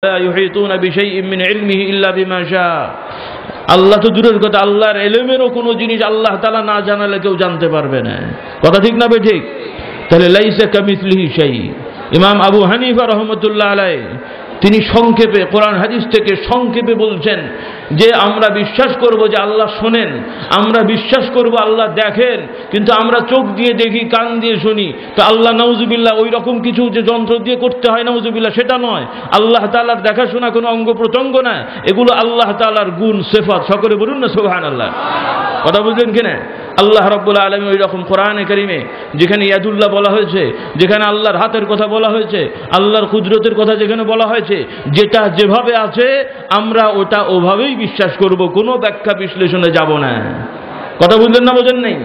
لا يحيطون بشيء من علمه إلا بما شاء আল্লাহ তো দূরের কথা, আল্লাহর ইলমেরও কোনো জিনিস আল্লাহ তাআলা না জানালে কেউ জানতে পারবে না। কথা ঠিক না ঠিক? তাহলে লাইসা কামিসলিহি শাই। ইমাম আবু হানিফা রাহমাতুল্লাহ আলাইহি তিনি সংক্ষেপে কোরআন হাদিস থেকে সংক্ষেপে বলছেন যে আমরা বিশ্বাস করব যে আল্লাহ শোনেন, আমরা বিশ্বাস করব আল্লাহ দেখেন, কিন্তু আমরা চোখ দিয়ে দেখি, কান দিয়ে শুনি। তো আল্লাহ নাউজুবিল্লাহ ওই রকম কিছু যে যন্ত্র দিয়ে করতে হয় নাউজুবিল্লাহ সেটা নয়। আল্লাহ তাআলার দেখাশোনা কোনো অঙ্গ প্রত্যঙ্গ না, এগুলো আল্লাহ তাআলার গুণ সিফাত। সকলে বলুন না সুবহানাল্লাহ। কথা বুঝলেন কিনা? আল্লাহ রাব্বুল আলামিন ওই রকম কোরআনে কারিমে যেখানে ইয়াদুল্লাহ বলা হয়েছে, যেখানে আল্লাহর হাতের কথা বলা হয়েছে, আল্লাহর কুদরতের কথা যেখানে বলা হয়েছে, যেটা যেভাবে আছে আমরা ওটা ওভাবেই বিশ্বাস করব, কোনো ব্যাখ্যা বিশ্লেষণে যাব না। কথা বুঝলেন না বোঝেন নাই?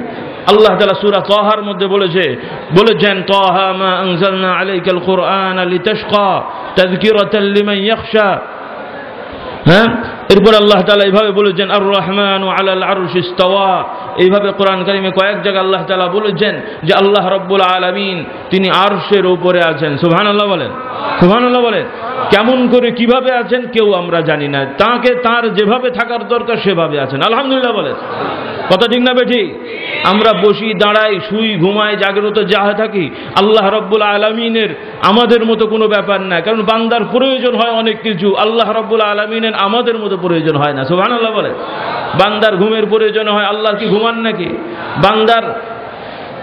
আল্লাহ তাআলা সূরা তাহার মধ্যে বলেছেন তাহা মা আনজালনা আলাইকাল কুরআনা লিতাশকা তাযকিরাতাল লিমান ইয়াখশা। হ্যাঁ, এরপর আল্লাহ তাআলা এইভাবে বলেছেন আর রহমানু আলাল আরশি ইস্তাওয়া। এইভাবে কোরআন কারিমে কয়েক জায়গায় আল্লাহ তাআলা বলেছেন যে আল্লাহ রাব্বুল আলামিন তিনি আরশের উপরে আছেন। সুবহানাল্লাহ বলেন, সুবহানাল্লাহ বলেন। কেমন করে কিভাবে আছেন কেউ আমরা জানি না, তাকে তার যেভাবে থাকার দরকার সেভাবে আছেন। আলহামদুলিল্লাহ বলেন। কথা ঠিক না বেঠিক? আমরা বসি, দাঁড়াই, শুই, ঘুমাই, জাগ্রত যা থাকি, আল্লাহ রাব্বুল আলামিনের আমাদের মতো কোনো ব্যাপার না। কারণ বান্দার প্রয়োজন হয় অনেক কিছু, আল্লাহ রাব্বুল আলামিনের আমাদের মতো প্রয়োজন হয় না। সুবহানাল্লাহ বলেন। বান্দার ঘুমের প্রয়োজন হয়, আল্লাহর কি ঘুমান নাকি? বান্দার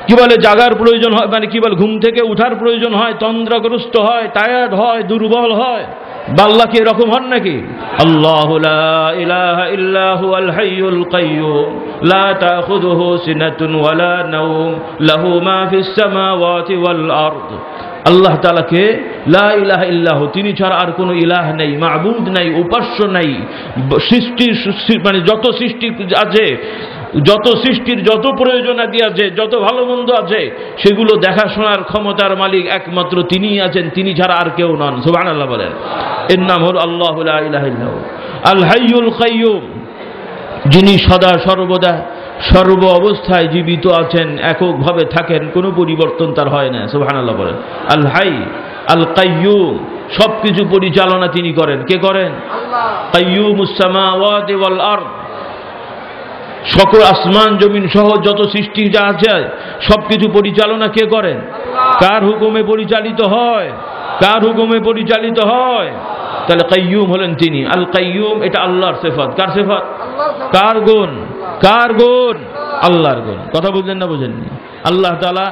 কি বলে জাগার প্রয়োজন হয়, মানে কি বলে ঘুম থেকে উঠার প্রয়োজন হয়, তন্দ্রাগ্রস্ত হয়, টায়ার্ড হয়, দুর্বল হয়। আল্লাহ কি এরকম হন নাকি? আল্লাহু লা ইলাহা ইল্লা হুয়াল হাইয়ুল কাইয়্যুম লা তাখুযুহু সিনাতুন ওয়ালা নাওম লাহু মা ফিস সামাওয়াতি ওয়াল আরদ। আল্লাহ তাআলাকে লা ইলাহা ইল্লাহু, তিনি ছাড়া আর কোনো ইলাহ নেই, মাবুদ নাই, উপাস্য নাই। সৃষ্টির মানে যত সৃষ্টি আছে, যত সৃষ্টির যত প্রয়োজনাদি আছে, যত ভালো মন্দ আছে, সেগুলো দেখাশোনার ক্ষমতার মালিক একমাত্র তিনিই আছেন, তিনি ছাড়া আর কেউ নন। সুবহানাল্লাহ বলেন। এর নাম হল আল্লাহু লা ইলাহা ইল্লাহু আল হাইয়ুল কাইয়্যুম, যিনি সদা সর্বদা সর্ব অবস্থায় জীবিত আছেন, এককভাবে থাকেন, কোনো পরিবর্তন তার হয় না। সুবহানাল্লাহ বলেন। আল হাই আল কাইয়্যুম, সবকিছু পরিচালনা তিনি করেন। কে করেন? আল্লাহ। কাইয়্যুমুস সামাওয়াতি ওয়াল আরদ, সকল আসমান জমিন সহ যত সৃষ্টি যা আছে সবকিছু পরিচালনা কে করেন? কার হুকুমে পরিচালিত হয়? কার হুকুমে পরিচালিত হয়? তাহলে কাইয়্যুম হলেন তিনি। আল কাইয়্যুম এটা আল্লাহর সিফাত। কার সিফাত? কার গুণ? কার গুণ? আল্লাহর গুণ। কথা বুঝলেন না বুঝেননি? আল্লাহ তাআলা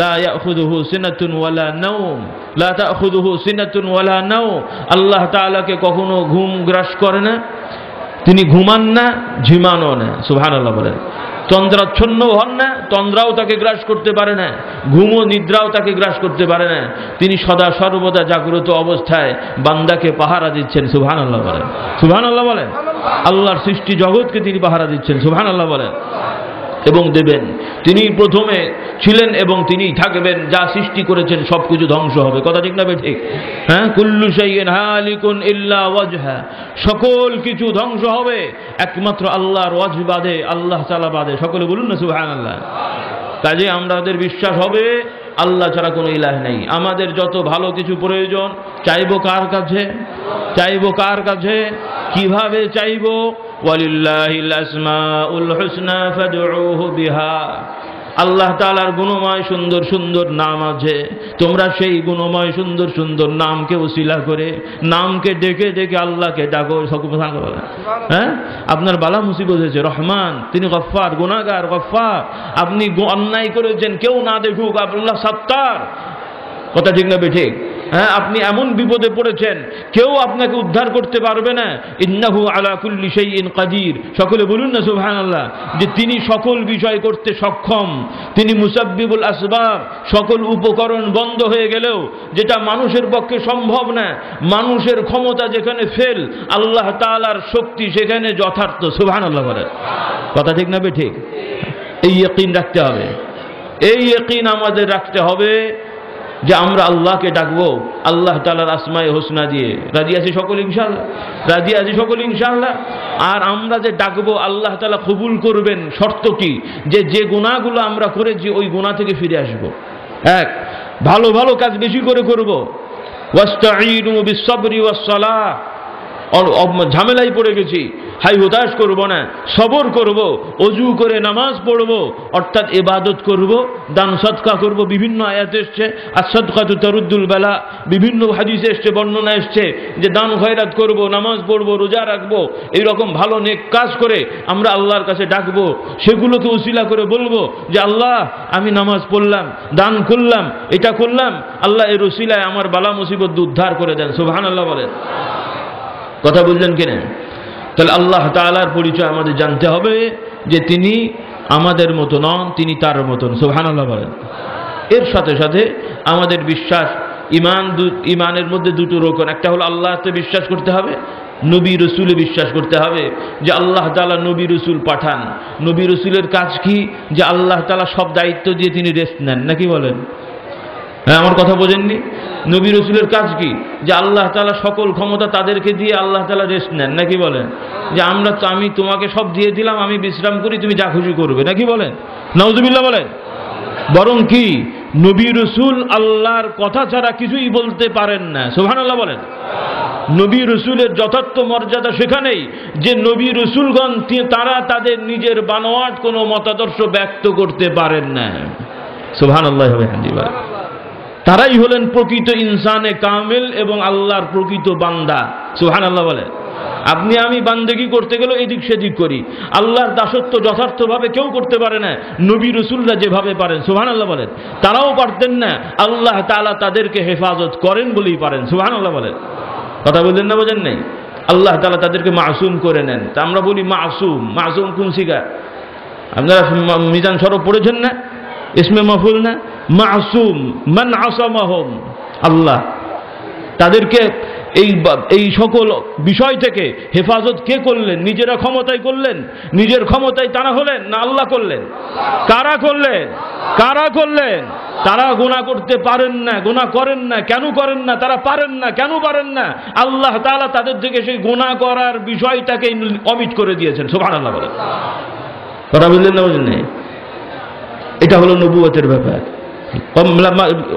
লা ইয়াখুযুহু সিনাতুন ওয়ালা নাওম, লা তাখুযুহু সিনাতুন ওয়ালা নাওম। আল্লাহ তাআলাকে কখনো ঘুম গ্রাস করে না, তিনি ঘুমান না, ঝিমানো না। সুবহানাল্লাহ বলেন। তন্দ্রাচ্ছন্ন হন না, তন্দ্রাও তাকে গ্রাস করতে পারে না, ঘুমও নিদ্রাও তাকে গ্রাস করতে পারে না। তিনি সদা সর্বদা জাগ্রত অবস্থায় বান্দাকে পাহারা দিচ্ছেন। সুবহানাল্লাহ বলেন, সুবহানাল্লাহ বলেন। আল্লাহর সৃষ্টি জগৎকে তিনি পাহারা দিচ্ছেন। সুবহানাল্লাহ বলেন। এবং দেবেন, তিনি প্রথমে ছিলেন এবং তিনি থাকবেন। যা সৃষ্টি করেছেন সবকিছু ধ্বংস হবে। কথা ঠিক না ঠিক? হ্যাঁ, কুল্লু শাইইন হালিকুন ইল্লা ওয়াজহা, সকল কিছু ধ্বংস হবে একমাত্র আল্লাহর ওয়াজহ বাদে, আল্লাহ তাআলা বাদে। সকলে বলুন না সুবহানাল্লাহ। কাজে আমাদের বিশ্বাস হবে আল্লাহ ছাড়া কোনো ইলাহ নেই। আমাদের যত ভালো কিছু প্রয়োজন চাইবো কার কাছে? চাইবো কার কাছে? কিভাবে চাইবো? ওয়ালিল্লাহিল আসমাউল হুসনা ফাদউহু বিহা। আল্লাহ তাআলার গুণময় সুন্দর সুন্দর নাম আছে, তোমরা সেই গুণময় সুন্দর সুন্দর নামকে ওসিলা করে, নামকে ডেকে ডেকে আল্লাহকে ডাকো। হ্যাঁ, আপনার বালা মুসিবত হয়েছে, রহমান তিনি গফফার, গুনাহগার গফফার। আপনি অন্যায় করেছেন, কেউ না দেখুক, আল্লাহ সাত্তার। কথা ঠিক না ঠিক? হ্যাঁ, আপনি এমন বিপদে পড়েছেন কেউ আপনাকে উদ্ধার করতে পারবে না। ইন্নাহু আলা কুল্লি শাইইন কাদির। সকলে বলুন না সুবহানাল্লাহ। যে তিনি সকল বিষয় করতে সক্ষম, তিনি মুসাব্বিবুল আসবাব। সকল উপকরণ বন্ধ হয়ে গেলেও যেটা মানুষের পক্ষে সম্ভব না, মানুষের ক্ষমতা যেখানে ফেল, আল্লাহ তাআলার শক্তি সেখানে যথার্থ। সুবহানাল্লাহ বলেন। কথা ঠিক না ঠিক? এই ইয়াকিন রাখতে হবে, এই ইয়াকিন আমাদের রাখতে হবে যে আমরা আল্লাহকে ডাকবো আল্লাহ তাআলার আসমায়ে হোসনা দিয়ে। রাজি আছি সকল ইনশাআল্লাহ? রাজি আছি সকল ইনশাআল্লাহ? আর আমরা যে ডাকবো আল্লাহ তাআলা কবুল করবেন। শর্ত কি? যে গুনাহগুলো আমরা করেছি ওই গুনাহ থেকে ফিরে আসবো। এক, ভালো ভালো কাজ বেশি করে করব। ওয়াস্তাঈনু বিস-সাবরি ওয়াস-সালাহ, ঝামেলায় পড়ে গেছি, হাই হতাশ করব না, সবর করব, অজু করে নামাজ পড়ব, অর্থাৎ ইবাদত করব, দান সদকা করব। বিভিন্ন আয়াত এসছে আস-সাদকাতু তারুদ্দুল বালা, বিভিন্ন হাদিসে এসছে, বর্ণনা এসছে যে দান খয়রাত করব, নামাজ পড়ব, রোজা রাখবো, এইরকম ভালো নেক কাজ করে আমরা আল্লাহর কাছে ডাকবো, সেগুলোকে উসিলা করে বলবো যে আল্লাহ আমি নামাজ পড়লাম, দান করলাম, এটা করলাম, আল্লাহ এর উসিলায় আমার বালা মুসিবত উদ্ধার করে দেন। সুবহানাল্লাহ বলেন। কথা বুঝলেন কিনা? তাহলে আল্লাহ তাআলার পরিচয় আমাদের জানতে হবে যে তিনি আমাদের মতো নন, তিনি তার মতন। সুবহানাল্লাহ বলেন। এর সাথে সাথে আমাদের বিশ্বাস, ইমানের মধ্যে দুটো রকম, একটা হলো আল্লাহতে বিশ্বাস করতে হবে, নবী রসুলে বিশ্বাস করতে হবে যে আল্লাহ তাআলা নবী রসুল পাঠান। নবী রসুলের কাজ কি? যে আল্লাহ তাআলা সব দায়িত্ব দিয়ে তিনি রেস্ট নেন, নাকি বলেন? হ্যাঁ, আমার কথা বোঝেননি? নবী রসুলের কাজ কি? যে আল্লাহ তাআলা সকল ক্ষমতা তাদেরকে দিয়ে আল্লাহ তাআলা রেস্ট নেন, নাকি বলেন? যে আমি তোমাকে সব দিয়ে দিলাম, আমি বিশ্রাম করি, তুমি যা খুশি করবে, নাকি বলেন? নাউজুবিল্লাহ বলেন। বরং কি নবী রসুল আল্লাহর কথা ছাড়া কিছুই বলতে পারেন না। সুবহানাল্লাহ বলেন। নবী রসুলের যথার্থ মর্যাদা সেখানেই যে নবী রসুলগণ তারা তাদের নিজের বানোয়াট কোনো মতাদর্শ ব্যক্ত করতে পারেন না। সুবহানাল্লাহ হবে হামদুলিল্লাহ। তারাই হলেন প্রকৃত ইনসানে কামেল এবং আল্লাহর প্রকৃত বান্দা। সুবহানাল্লাহ বলেন। আপনি আমি বান্দেগি করতে গেলে এদিক সেদিক করি, আল্লাহর দাসত্ব যথার্থভাবে কেউ করতে পারে না, নবী রসুলরা যেভাবে পারেন। সুবহানাল্লাহ বলেন। তারাও পারতেন না, আল্লাহ তাআলা তাদেরকে হেফাজত করেন বলেই পারেন। সুবহানাল্লাহ বলেন। কথা বললেন না, বোঝেন নাই? আল্লাহ তাআলা তাদেরকে মাসুম করে নেন। তা আমরা বলি মাসুম। মাসুম কোন সিগা? আপনারা মিজান শরফ পড়েছেন না? ইসমে মাফউল না? মাসুম মান আসামাহুম, আল্লাহ তাদেরকে এই সকল বিষয় থেকে হেফাজত কে করলেন? নিজেরা ক্ষমতায় করলেন? নিজের ক্ষমতায় তারা হলেন না আল্লাহ করলেন? কারা করলেন? কারা করলেন? তারা গুনাহ করতে পারেন না, গুনাহ করেন না। কেন করেন না? তারা পারেন না। কেন পারেন না? আল্লাহ তাআলা তাদের থেকে সেই গুনাহ করার বিষয়টাকে অমিট করে দিয়েছেন। সুবহানাল্লাহ বলেন। কথা বললেন না, বুঝলেন? এটা হলো নবুয়তের ব্যাপার।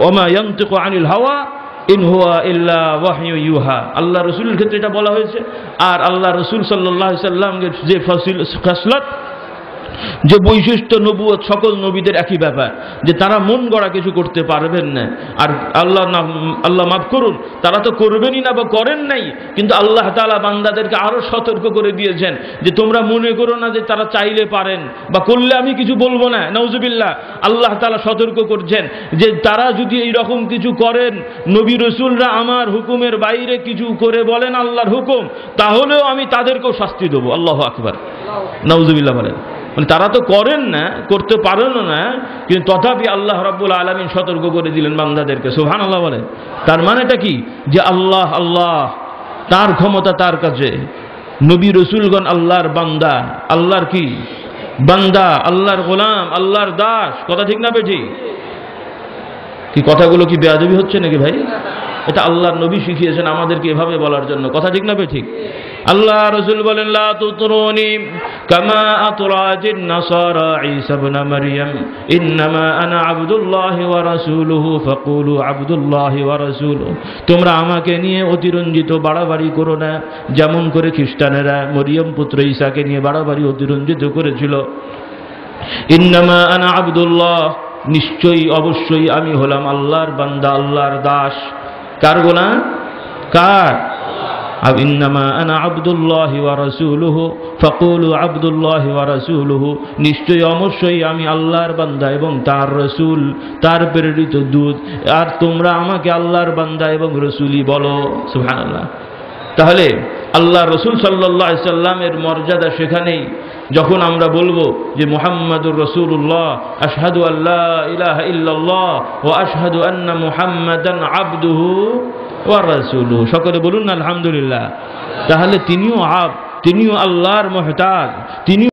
ওমা ইয়ানতিকু আনিল হাওয়া ইন হুয়া ইল্লা ওয়াহয়ু ইউহা, আল্লাহ রসুলের ক্ষেত্রে এটা বলা হয়েছে। আর আল্লাহ রসুল সাল্লাল্লাহু আলাইহি সাল্লামের যে খাসলত, যে বৈশিষ্ট্য, নবুয়ত সকল নবীদের একই ব্যাপার, যে তারা মন গড়া কিছু করতে পারবেন না। আর আল্লাহ মাফ করুন, তারা তো করবেনই না বা করেন নাই, কিন্তু আল্লাহ তাআলা বান্দাদেরকে আরো সতর্ক করে দিয়েছেন যে তোমরা মনে করো না যে তারা চাইলে পারেন বা করলে আমি কিছু বলবো না। নাউজুবিল্লাহ। আল্লাহ তাআলা সতর্ক করছেন যে তারা যদি এই রকম কিছু করেন, নবী রসুলরা আমার হুকুমের বাইরে কিছু করে বলেন আল্লাহর হুকুম, তাহলেও আমি তাদেরকেও শাস্তি দেবো। আল্লাহু আকবার। নাউজুবিল্লাহ বলেন। মানে তারা তো করেন না, করতে পারেন না, কিন্তু তথাপি আল্লাহ রাব্বুল আলামিন সতর্ক করে দিলেন বান্দাদেরকে। সুবহানাল্লাহ বলেন। তার মানেটা কি? যে আল্লাহ তার ক্ষমতা তার কাছে, নবী রসুলগণ আল্লাহর বান্দা, আল্লাহর কি বান্দা, আল্লাহর গোলাম, আল্লাহর দাস। কথা ঠিক না বেঠিক? কি কথাগুলো কি বেয়াদবি হচ্ছে নাকি ভাই? এটা আল্লাহর নবী শিখিয়েছেন আমাদেরকে এভাবে বলার জন্য। কথা ঠিক না বেঠিক? আল্লাহ রসুল বলেন লা তুতরুনি কামা আতরাতিন নাসারা ঈসা ইবনে মারইয়াম ইন্নামা আনা আবদুল্লাহি ওয়া রাসূলুহু ফাকুলু আবদুল্লাহি ওয়া রাসূলুহু। তোমরা আমাকে নিয়ে অতিরঞ্জিত বাড়াবাড়ি করো না, যেমন করে খ্রিস্টানেরা মরিয়ম পুত্র ঈসাকে নিয়ে বাড়াবাড়ি অতিরঞ্জিত করেছিল। ইন্নামা আনা আবদুল্লাহ, নিশ্চয়ই অবশ্যই আমি হলাম আল্লাহর বান্দা, আল্লাহর দাস। কার গোলাম? কার? ইন্নামা আনা আবদুল্লাহি ওয়া রাসূলুহু ফাকুলু আবদুল্লাহি ওয়া রাসূলুহু, নিশ্চয়ই অবশ্যই আমি আল্লাহর বান্দা এবং তার রাসূল, তার প্রেরিত দূত, আর তোমরা আমাকে আল্লাহর বান্দা এবং রাসূলই বলো। সুবহানাল্লাহ। তাহলে আল্লাহ রসুল সাল্লাল্লাহু আলাইহি সাল্লামের মর্যাদা সেখানেই যখন আমরা বলবো যে মুহাম্মাদুর রাসূলুল্লাহ, আশহাদু আল্লা ইলাহা ইল্লাল্লাহ ওয়া আশহাদু আন্না মুহাম্মাদান আবদুহু ওয়া রাসূলুহু। সকলে বলুন আলহামদুলিল্লাহ। তাহলে তিনিও আল্লাহর মুহতাজ, তিনি